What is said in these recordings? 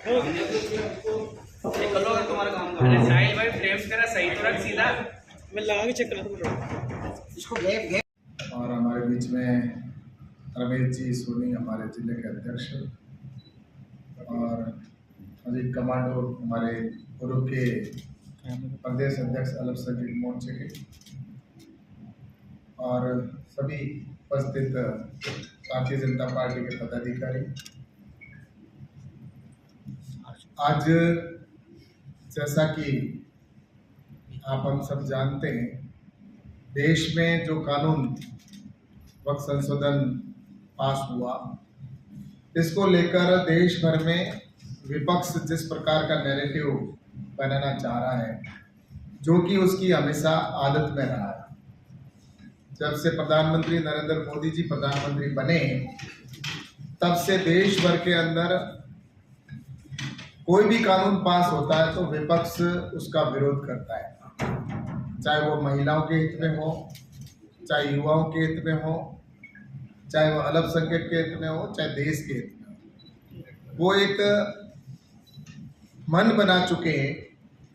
तुम्हारा काम कर साहिल भाई फ्रेम तेरा सही तो रख सीधा मैं लगा के चेक करा इसको और हमारे बीच में रमेश जी सोनी हमारे जिले के अध्यक्ष और अजीत कमांडो हमारे पूर्व के प्रदेश अध्यक्ष अल्पसंख्यक मोर्चे के और सभी उपस्थित भारतीय जनता पार्टी के पदाधिकारी। आज जैसा कि हम सब जानते हैं, देश में जो कानून वक्त संशोधन पास हुआ, इसको लेकर देश भर में विपक्ष जिस प्रकार का नैरेटिव बनाना चाह रहा है, जो कि उसकी हमेशा आदत में रहा है। जब से प्रधानमंत्री नरेंद्र मोदी जी प्रधानमंत्री बने, तब से देश भर के अंदर कोई भी कानून पास होता है तो विपक्ष उसका विरोध करता है, चाहे वो महिलाओं के हित में हो, चाहे युवाओं के हित में हो, चाहे वो अल्पसंख्यक के हित में हो, चाहे देश के हित में हो। वो एक मन बना चुके हैं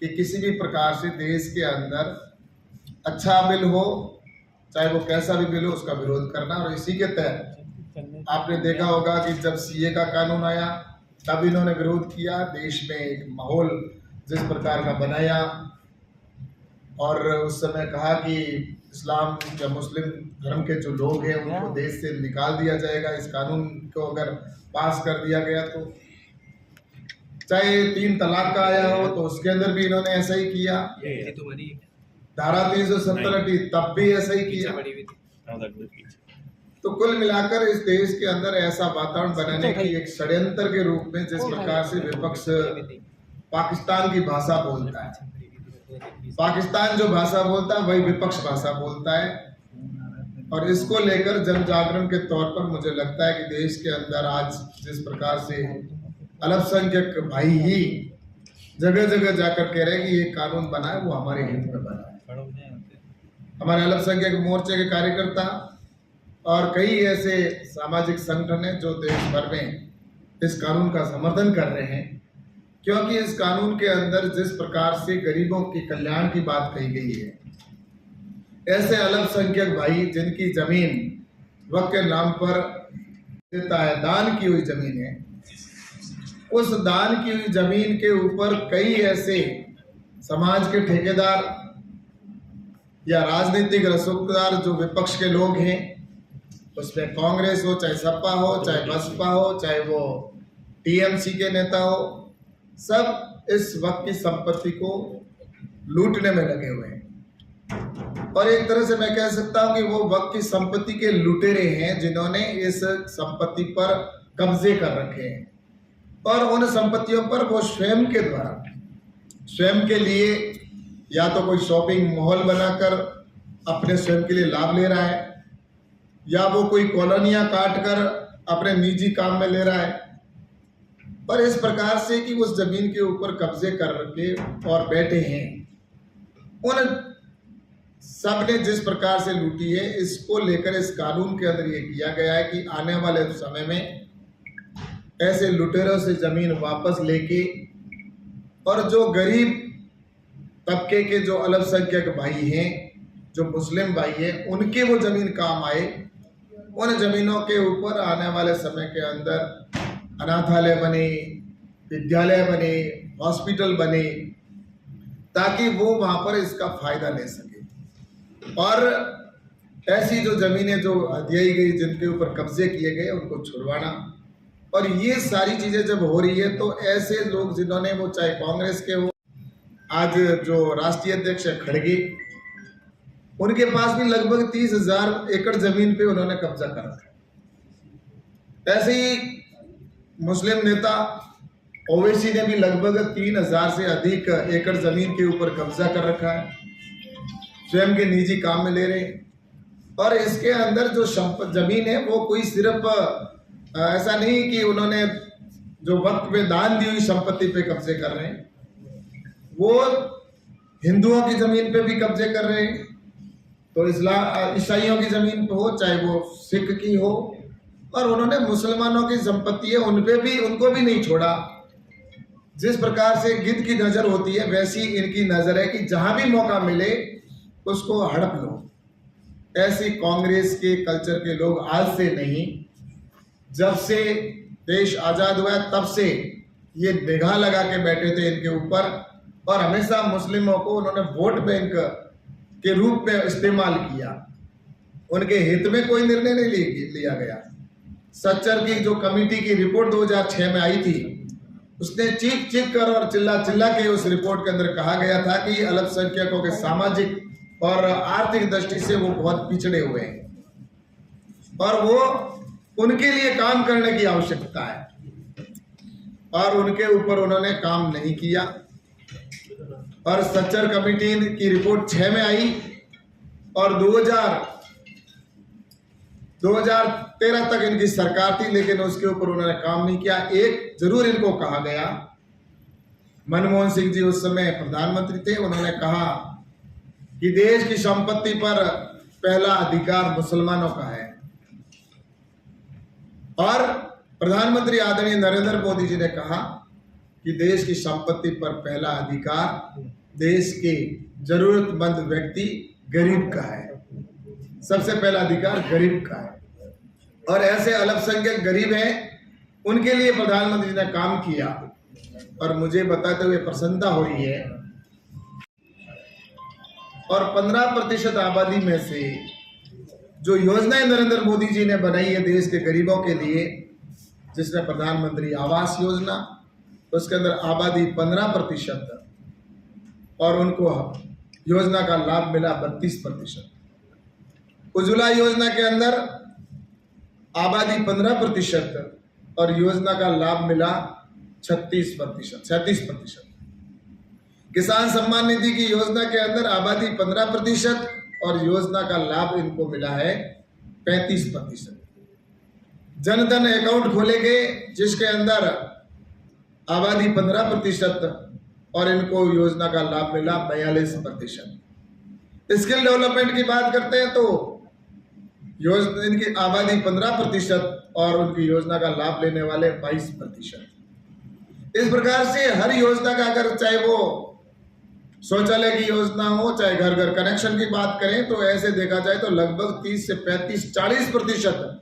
कि किसी भी प्रकार से देश के अंदर अच्छा बिल हो, चाहे वो कैसा भी बिल हो, उसका विरोध करना। और इसी के तहत आपने देखा होगा कि जब सीए का कानून आया, तब इन्होंने विरोध किया। देश में एक माहौल जिस प्रकार का बनाया और उस समय कहा कि इस्लाम या मुस्लिम धर्म के जो लोग हैं उनको देश से निकाल दिया जाएगा इस कानून को अगर पास कर दिया गया तो। चाहे 3 तलाक का आया हो तो उसके अंदर भी इन्होंने ऐसा ही किया। धारा 370 हटी, तब भी ऐसा ही किया। तो कुल मिलाकर इस देश के अंदर ऐसा वातावरण बनाने की एक षड्यंत्र के रूप में जिस प्रकार से विपक्ष पाकिस्तान की भाषा बोलता है, पाकिस्तान जो भाषा बोलता है वही विपक्ष भाषा बोलता है। और इसको लेकर जन जागरण के तौर पर मुझे लगता है कि देश के अंदर आज जिस प्रकार से अल्पसंख्यक भाई ही जगह जगह जाकर कह रहे हैं कि ये कानून बना है वो हमारे हित में बना है। हमारे अल्पसंख्यक मोर्चे के कार्यकर्ता और कई ऐसे सामाजिक संगठन हैं जो देश भर में इस कानून का समर्थन कर रहे हैं, क्योंकि इस कानून के अंदर जिस प्रकार से गरीबों के कल्याण की बात कही गई है, ऐसे अल्पसंख्यक भाई जिनकी जमीन वक्फ के नाम पर देता है, दान की हुई जमीन है, उस दान की हुई जमीन के ऊपर कई ऐसे समाज के ठेकेदार या राजनीतिक रसूखदार जो विपक्ष के लोग हैं, उसमें कांग्रेस हो, चाहे सपा हो, चाहे बसपा हो, चाहे वो टीएमसी के नेता हो, सब इस वक्त की संपत्ति को लूटने में लगे हुए हैं। और एक तरह से मैं कह सकता हूं कि वो वक्त की संपत्ति के लुटेरे हैं जिन्होंने इस संपत्ति पर कब्जे कर रखे हैं और उन संपत्तियों पर वो स्वयं के द्वारा स्वयं के लिए या तो कोई शॉपिंग मॉल बनाकर अपने स्वयं के लिए लाभ ले रहा है, या वो कोई कॉलोनियां काट कर अपने निजी काम में ले रहा है। पर इस प्रकार से कि उस जमीन के ऊपर कब्जे कर रखे और बैठे हैं, उन सब ने जिस प्रकार से लूटी है, इसको लेकर इस कानून के अंदर ये किया गया है कि आने वाले समय में ऐसे लुटेरों से जमीन वापस लेके और जो गरीब तबके के जो अल्पसंख्यक भाई हैं, जो मुस्लिम भाई हैं, उनके वो जमीन काम आए। उन जमीनों के ऊपर आने वाले समय के अंदर अनाथालय बने, विद्यालय बने, हॉस्पिटल बने, ताकि वो वहाँ पर इसका फायदा ले सके। और ऐसी जो जमीनें जो हथियाई गई, जिनके ऊपर कब्जे किए गए, उनको छुड़वाना। और ये सारी चीज़ें जब हो रही है तो ऐसे लोग जिन्होंने वो चाहे कांग्रेस के हो, आज जो राष्ट्रीय अध्यक्ष है खड़गे, उनके पास भी लगभग 30,000 एकड़ जमीन पे उन्होंने कब्जा कर रखा है। ऐसे ही मुस्लिम नेता ओवैसी ने भी लगभग 3,000 से अधिक एकड़ जमीन के ऊपर कब्जा कर रखा है, स्वयं के निजी काम में ले रहे हैं। और इसके अंदर जो जमीन है वो कोई सिर्फ ऐसा नहीं कि उन्होंने जो वक्त में दान दी हुई संपत्ति पे कब्जे कर रहे हैं, वो हिंदुओं की जमीन पे भी कब्जे कर रहे हैं। तो ईसाइयों की जमीन पे हो, चाहे वो सिख की हो, और उन्होंने मुसलमानों की संपत्ति है उन पे भी, उनको भी नहीं छोड़ा। जिस प्रकार से गिद्ध की नजर होती है वैसी इनकी नजर है कि जहां भी मौका मिले उसको हड़प लो। ऐसी कांग्रेस के कल्चर के लोग आज से नहीं, जब से देश आजाद हुआ है तब से ये निगाह लगा के बैठे थे इनके ऊपर, और हमेशा मुस्लिमों को उन्होंने वोट बैंक के रूप में इस्तेमाल किया। उनके हित में कोई निर्णय नहीं लिया गया। सच्चर की जो कमेटी की रिपोर्ट 2006 में आई थी, उसने चीख चीख कर और चिल्ला चिल्ला के उस रिपोर्ट के अंदर कहा गया था कि अल्पसंख्यकों के सामाजिक और आर्थिक दृष्टि से वो बहुत पिछड़े हुए हैं और वो उनके लिए काम करने की आवश्यकता है, और उनके ऊपर उन्होंने काम नहीं किया। और सच्चर कमेटी की रिपोर्ट 6 में आई और 2013 तक इनकी सरकार थी, लेकिन उसके ऊपर उन्होंने काम नहीं किया। एक जरूर इनको कहा गया, मनमोहन सिंह जी उस समय प्रधानमंत्री थे, उन्होंने कहा कि देश की संपत्ति पर पहला अधिकार मुसलमानों का है, और प्रधानमंत्री आदरणीय नरेंद्र मोदी जी ने कहा कि देश की संपत्ति पर पहला अधिकार देश के जरूरतमंद व्यक्ति गरीब का है। सबसे पहला अधिकार गरीब का है, और ऐसे अल्पसंख्यक गरीब हैं, उनके लिए प्रधानमंत्री जी ने काम किया, और मुझे बताते हुए प्रसन्नता हो रही है। और 15% आबादी में से जो योजनाएं नरेंद्र मोदी जी ने बनाई है देश के गरीबों के लिए, जिसमें प्रधानमंत्री आवास योजना, उसके अंदर आबादी 15% और उनको योजना का लाभ मिला 32%। उज्ज्वला योजना के अंदर आबादी 15% और योजना का लाभ मिला 37%। किसान सम्मान निधि की योजना के अंदर आबादी 15% और योजना का लाभ इनको मिला है 35%। जनधन अकाउंट खोले गए जिसके अंदर आबादी 15% और इनको योजना का लाभ मिला 42%। स्किल डेवलपमेंट की बात करते हैं तो योजना इनकी आबादी 15% और उनकी योजना का लाभ लेने वाले 22%। इस प्रकार से हर योजना का, अगर चाहे वो शौचालय की योजना हो, चाहे घर घर कनेक्शन की बात करें, तो ऐसे देखा जाए तो लगभग 30 से 35-40%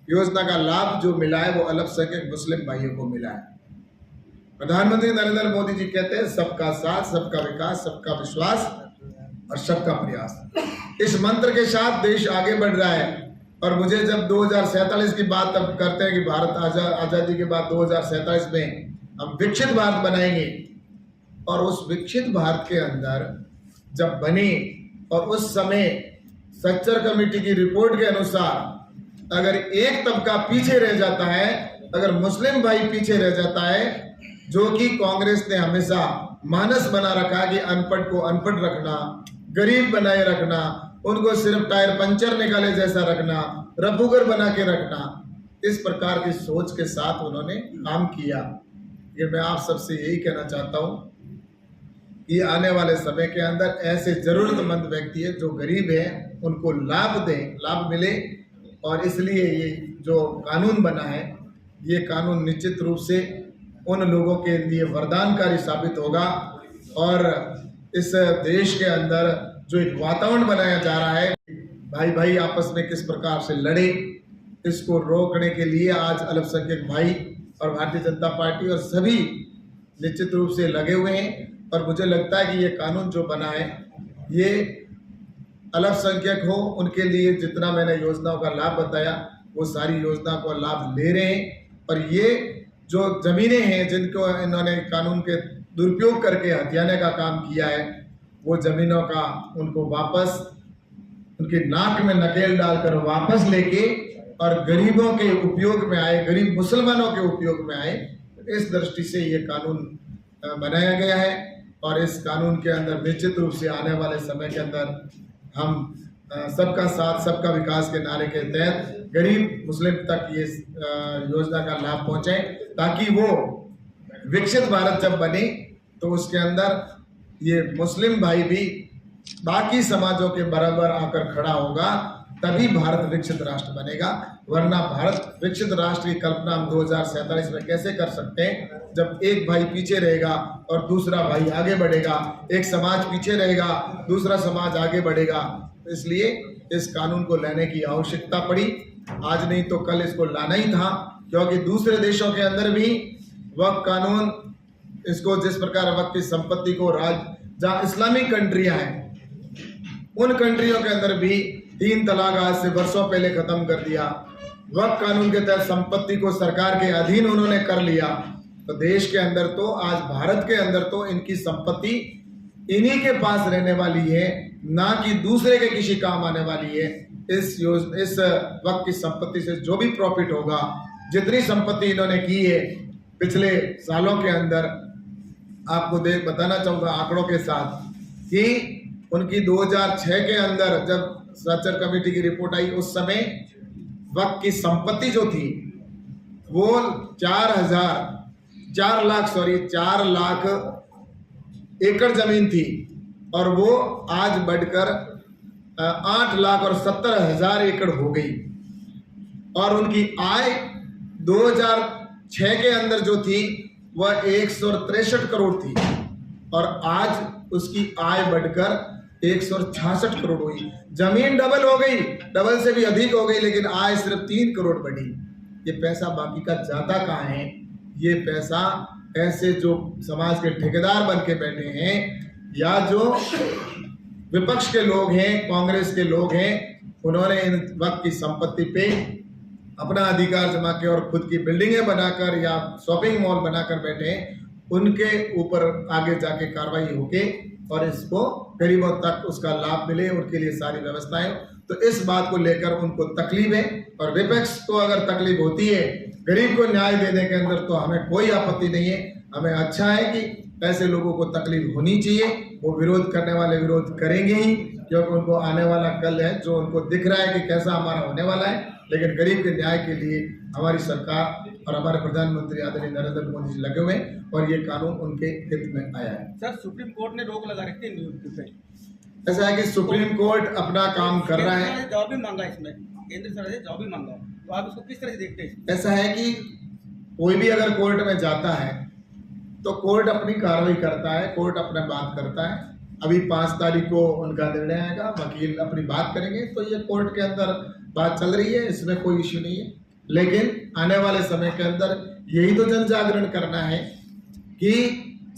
योजना का लाभ जो मिला है वो अल्पसंख्यक मुस्लिम भाइयों को मिला है। प्रधानमंत्री नरेंद्र मोदी जी कहते हैं सबका साथ, सबका विकास, सबका विश्वास और सबका प्रयास। इस मंत्र के साथ देश आगे बढ़ रहा है, और मुझे जब 2047 की बात अब करते हैं कि भारत आजादी के बाद 2047 में हम विकसित भारत बनाएंगे, और उस विकसित भारत के अंदर जब बने, और उस समय सच्चर कमेटी की रिपोर्ट के अनुसार अगर एक तबका पीछे रह जाता है, अगर मुस्लिम भाई पीछे रह जाता है, जो कि कांग्रेस ने हमेशा मानस बना रखा कि अनपढ़ को अनपढ़ रखना, गरीब बनाए रखना, उनको सिर्फ टायर पंचर निकाले जैसा रखना, रफूगर बना के रखना, इस प्रकार की सोच के साथ उन्होंने काम किया। ये मैं आप सबसे यही कहना चाहता हूँ कि आने वाले समय के अंदर ऐसे जरूरतमंद व्यक्ति है जो गरीब है, उनको लाभ दें, लाभ मिले। और इसलिए ये जो कानून बना है, ये कानून निश्चित रूप से उन लोगों के लिए वरदानकारी साबित होगा, और इस देश के अंदर जो एक वातावरण बनाया जा रहा है, भाई भाई आपस में किस प्रकार से लड़े, इसको रोकने के लिए आज अल्पसंख्यक भाई और भारतीय जनता पार्टी और सभी निश्चित रूप से लगे हुए हैं। और मुझे लगता है कि ये कानून जो बना है, ये अल्पसंख्यक हो उनके लिए जितना मैंने योजनाओं का लाभ बताया, वो सारी योजना को लाभ ले रहे हैं। और ये जो ज़मीनें हैं जिनको इन्होंने कानून के दुरुपयोग करके हथियाने का काम किया है, वो ज़मीनों का उनको वापस उनकी नाक में नकेल डालकर वापस लेके और गरीबों के उपयोग में आए, गरीब मुसलमानों के उपयोग में आए, इस दृष्टि से ये कानून बनाया गया है। और इस कानून के अंदर निश्चित रूप से आने वाले समय के अंदर हम सबका साथ सबका विकास के नारे के तहत गरीब मुस्लिम तक ये योजना का लाभ पहुंचे, ताकि वो विकसित भारत जब बने तो उसके अंदर ये मुस्लिम भाई भी बाकी समाजों के बराबर आकर खड़ा होगा तभी भारत विकसित राष्ट्र बनेगा, वरना भारत विकसित राष्ट्र की कल्पना हम 2047 में कैसे कर सकते हैं जब एक भाई पीछे रहेगा और दूसरा भाई आगे बढ़ेगा, एक समाज पीछे रहेगा दूसरा समाज आगे बढ़ेगा। इसलिए इस कानून को लाने की आवश्यकता पड़ी, आज नहीं तो कल इसको लाना ही था, क्योंकि दूसरे देशों के अंदर भी वक्फ कानून इसको जिस प्रकार वक्फ की संपत्ति को जहाँ इस्लामिक कंट्रियां हैं उन कंट्रियों के अंदर भी 3 तलाक आज से वर्षों पहले खत्म कर दिया। वक्फ कानून के तहत संपत्ति को सरकार के अधीन उन्होंने कर लिया। तो देश के अंदर तो आज भारत के अंदर तो इनकी संपत्ति इन्हीं के पास रहने वाली है, ना कि दूसरे के किसी काम आने वाली है। इस वक्फ की संपत्ति से जो भी प्रॉफिट होगा, जितनी संपत्ति इन्होंने की है पिछले सालों के अंदर, आपको बताना चाहूँगा आंकड़ों के साथ कि उनकी 2006 के अंदर जब स्ट्रक्चर कमेटी की रिपोर्ट आई, उस समय वक्फ की संपत्ति जो थी वो 4 लाख एकड़ जमीन थी, और वो आज बढ़कर 8,70,000 एकड़ हो गई। और उनकी आय 2006 के अंदर जो थी वह 163 करोड़ थी, और आज उसकी आय बढ़कर 166 करोड़ हुई। जमीन डबल हो गई, डबल से भी अधिक हो गई, लेकिन आय सिर्फ 3 करोड़ बढ़ी। ये पैसा बाकी का जाता कहाँ है? ये पैसा ऐसे जो समाज के ठेकेदार बन के बैठे हैं या जो विपक्ष के लोग हैं, कांग्रेस के लोग हैं, उन्होंने इन वक्त की संपत्ति पे अपना अधिकार जमा किया और खुद की बिल्डिंगें बनाकर या शॉपिंग मॉल बनाकर बैठे हैं। उनके ऊपर आगे जाके कार्रवाई होके और इसको गरीबों तक उसका लाभ मिले, उनके लिए सारी व्यवस्थाएं। तो इस बात को लेकर उनको तकलीफ है, और विपक्ष को अगर तकलीफ होती है गरीब को न्याय देने के अंदर तो हमें कोई आपत्ति नहीं है। हमें अच्छा है कि ऐसे लोगों को तकलीफ होनी चाहिए, वो विरोध करने वाले विरोध करेंगे ही, क्योंकि उनको आने वाला कल है जो उनको दिख रहा है कि कैसा हमारा होने वाला है। लेकिन गरीब के न्याय के लिए हमारी सरकार और हमारे प्रधानमंत्री आदरणीय नरेंद्र मोदी जी लगे हुए हैं, और ये कानून उनके हित में आया है। सर, सुप्रीम कोर्ट ने रोक लगा रखी है नियुक्ति पे। ऐसा है कि सुप्रीम कोर्ट अपना काम कर रहा है, जवाब भी मांगा इसमें, केंद्र सरकार से जवाब भी मांगा, तो आप इसको किस तरह से देखते हैं? ऐसा है कि कोई भी अगर कोर्ट में जाता है तो कोर्ट अपनी कार्रवाई करता है, कोर्ट अपना बात करता है। अभी 5 तारीख को उनका निर्णय आएगा, वकील अपनी बात करेंगे, तो ये कोर्ट के अंदर बात चल रही है, इसमें कोई इश्यू नहीं है। लेकिन आने वाले समय के अंदर यही तो जन जागरण करना है कि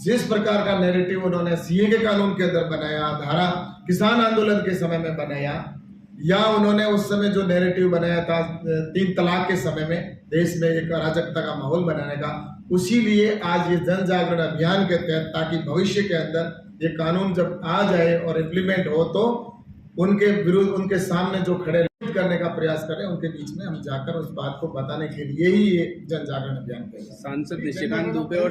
जिस प्रकार का नैरेटिव उन्होंने सीए के कानून के अंदर बनाया, धारा किसान आंदोलन के समय में बनाया, या उन्होंने उस समय जो नैरेटिव बनाया था 3 तलाक के समय में देश में एक अराजकता का माहौल बनाने का, उसी लिए आज ये जन जागरण अभियान के तहत, ताकि भविष्य के अंदर ये कानून जब आ जाए और इम्प्लीमेंट हो तो उनके विरुद्ध, उनके सामने जो खड़े करने का प्रयास करें, उनके बीच में हम जाकर उस बात को बताने के लिए ही ये जन जागरण अभियान कर रहे हैं। सांसद निशिकांत दुबे और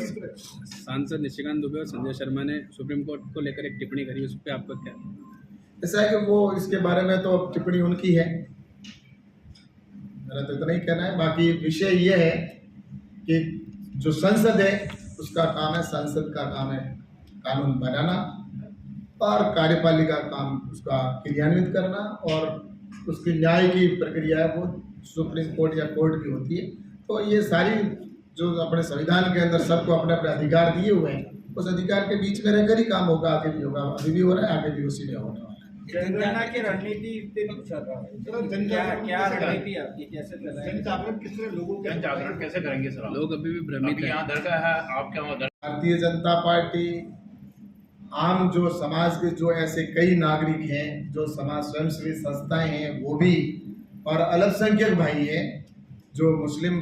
संजय शर्मा ने सुप्रीम कोर्ट को लेकर एक टिप्पणी करी, उस पर आपका क्या? ऐसा है कि वो इसके बारे में तो टिप्पणी उनकी है, मेरा तो इतना ही कहना है। बाकी विषय ये है कि जो संसद है उसका काम है, संसद का काम है कानून बनाना, और कार्यपालिका का काम उसका क्रियान्वित करना, और उसकी न्याय की प्रक्रिया है वो सुप्रीम कोर्ट या कोर्ट की होती है। तो ये सारी जो अपने संविधान के अंदर सबको अपने अपने अधिकार दिए हुए हैं, उस अधिकार के बीच में रहकर ही काम होगा, आगे भी होगा, अभी भी हो रहा है, आगे भी उसी में होने वाला है। जनगणना की रणनीति क्या रणनीति आपकी, कैसे जागरण कैसे करेंगे सर? लोग अभी भी भ्रमित हैं। यहाँ दरगाह है, आप क्या भारतीय जनता पार्टी आम जो समाज के जो ऐसे कई नागरिक हैं, जो समाज स्वयंसेवी संस्थाएं हैं वो भी, और अल्पसंख्यक भाई हैं जो मुस्लिम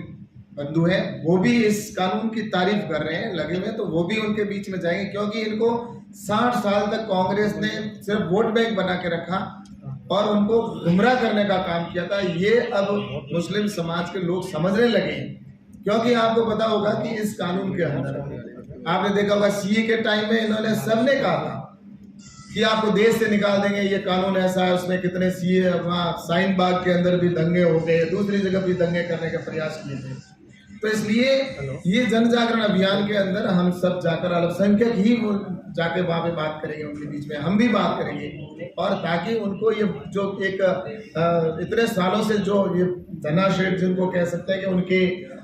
बंधु हैं, वो भी इस कानून की तारीफ कर रहे हैं, लगे हुए, तो वो भी उनके बीच में जाएंगे। क्योंकि इनको 60 साल तक कांग्रेस ने सिर्फ वोट बैंक बना के रखा और उनको गुमराह करने का काम किया था। ये अब मुस्लिम समाज के लोग समझने लगे हैं, क्योंकि आपको पता होगा कि इस कानून के अंदर आपने देखा होगा सीए के टाइम में इन्होंने सबने कहा था कि आपको देश से निकाल देंगे, ये कानून ऐसा है। उसमें कितने सीए वहाँ शाहीन बाग के अंदर भी दंगे हो गए, दूसरी जगह भी दंगे करने के प्रयास किए थे। तो इसलिए ये जन जागरण अभियान के अंदर हम सब जाकर अल्पसंख्यक ही वो जाके वहाँ पे बात करेंगे, उनके बीच में हम भी बात करेंगे, और ताकि उनको ये जो एक इतने सालों से जो ये धनाशेठ जिनको कह सकते हैं कि उनके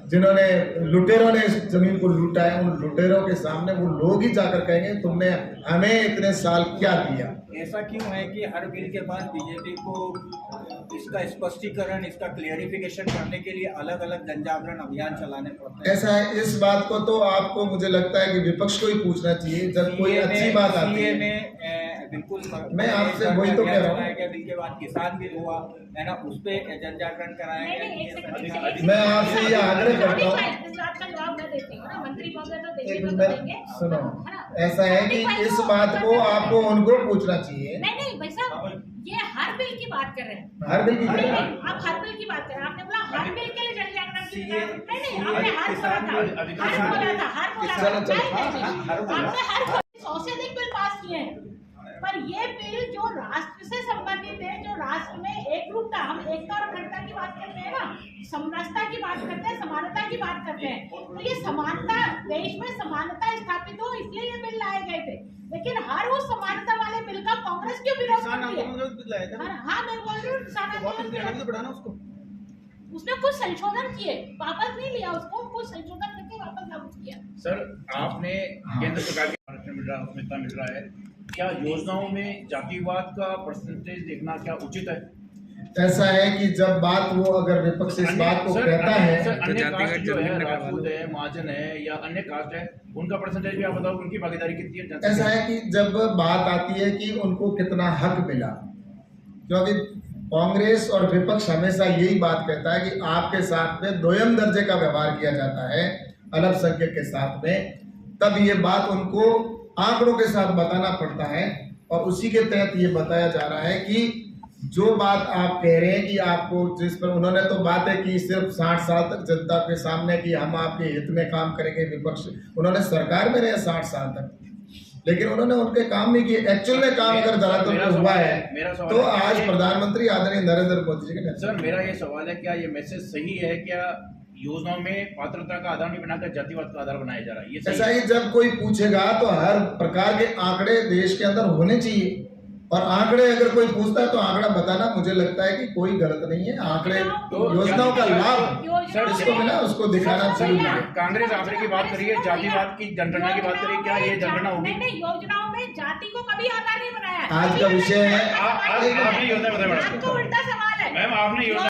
जिन्होंने लुटेरों ने इस जमीन को लूटा है, उन लुटेरों के सामने वो लोग ही जाकर कहेंगे तुमने हमें इतने साल क्या दिया। ऐसा क्यों है कि हर बिल के बाद बीजेपी को इसका स्पष्टीकरण, इसका क्लियरिफिकेशन करने के लिए अलग अलग जन जागरण अभियान चलाने पड़ते हैं? ऐसा है, इस बात को तो आपको मुझे लगता है कि विपक्ष को ही पूछना चाहिए जब कोई अच्छी बात आती है। में बिल्कुल मैं आपसे वही तो कह रहा हूँ, बिल के बाद किसान बिल हुआ है ना, उस पे जन जागरण कराएंगे। मैं आपसे ये आग्रह करता हूँ, इस बात का जवाब मैं देती हूँ ना, मंत्री महोदय तो देंगे एक तो मिनट देंगे। सुनो, है ना? ऐसा है कि इस बात को आपको उनको पूछना चाहिए। नहीं भाई साहब, ये हर बिल की बात कर रहे हैं। हर बिल की नहीं, क्या? नहीं, आप हर बिल की बात कर रहे हैं। आपने बोला हर बिल के लिए जन जागरण की नहीं, आपने हर बोला था, हर बोला था। आपने हर 100 से अधिक बिल पास किए हैं, पर ये बिल जो राष्ट्र से संबंधित है, जो राष्ट्र में एकरूपता, हम एकता और अखंडता की बात करते हैं ना, समरसता की बात करते हैं, समानता की बात करते हैं, तो ये समानता, देश में समानता स्थापित हो इसलिए ये बिल लाए गए थे। लेकिन हर उस समानता वाले बिल का कांग्रेस क्यों विरोध करती है? हाँ, मैं बोल रही हूँ किसान आंदोलन उसने कुछ संशोधन किए, वापस नहीं लिया उसको, कुछ संशोधन करके वापस लागू किया। सर, आपने केंद्र सरकार के आरक्षण मिल रहा है, उसमें इतना मिल रहा है, क्या योजनाओं में जातिवाद का परसेंटेज देखना क्या उचित है? ऐसा है कि जब बात वो अगर विपक्ष इस बात को कहता है, अन्य कास्ट जो है, राजपूत है, महाजन है या अन्य कास्ट है, उनका परसेंटेज भी आप बताओ, उनकी भागीदारी कितनी है? ऐसा है कि जब बात आती है कि उनको कितना हक मिला, क्योंकि कांग्रेस और विपक्ष हमेशा यही बात कहता है कि आपके साथ में दोयम दर्जे का व्यवहार किया जाता है अल्पसंख्यक के साथ में, तब ये बात उनको आंकड़ों के साथ बताना पड़ता है, और उसी के तहत ये बताया जा रहा है कि जो बात आप कह रहे हैं कि आपको जिस पर उन्होंने तो बातें की सिर्फ 60 साल तक जनता के सामने कि हम आपके हित में काम करेंगे, विपक्ष उन्होंने सरकार में रहे 60 साल तक, लेकिन उन्होंने उनके काम नहीं किए। एक्चुअल में काम अगर धरातल पर हुआ है तो आज प्रधानमंत्री आदरणीय नरेंद्र मोदी जी के सर, मेरा ये सवाल है, क्या ये मैसेज सही है? क्या योजनाओं में पात्रता का आधार नहीं बनाकर जातिवाद का आधार बनाया जा रहा है? ये ऐसा ही जब कोई पूछेगा तो हर प्रकार के आंकड़े देश के अंदर होने चाहिए, और आंकड़े अगर कोई पूछता है तो आंकड़ा बताना मुझे लगता है कि कोई गलत नहीं है। आंकड़े योजनाओं का लाभ सर जिसको मिला उसको दिखाना चाहिए। कांग्रेस आंकड़े की बात करिए, जातिवाद की जनगणना की बात करिए, क्या ये जनगणना होगी? नहीं, योजनाओं में जाति को कभी आधार नहीं बनाया। आज का विषय है, आपने योजना बताया मैडम, आपको उल्टा सवाल है। मैम आपने योजना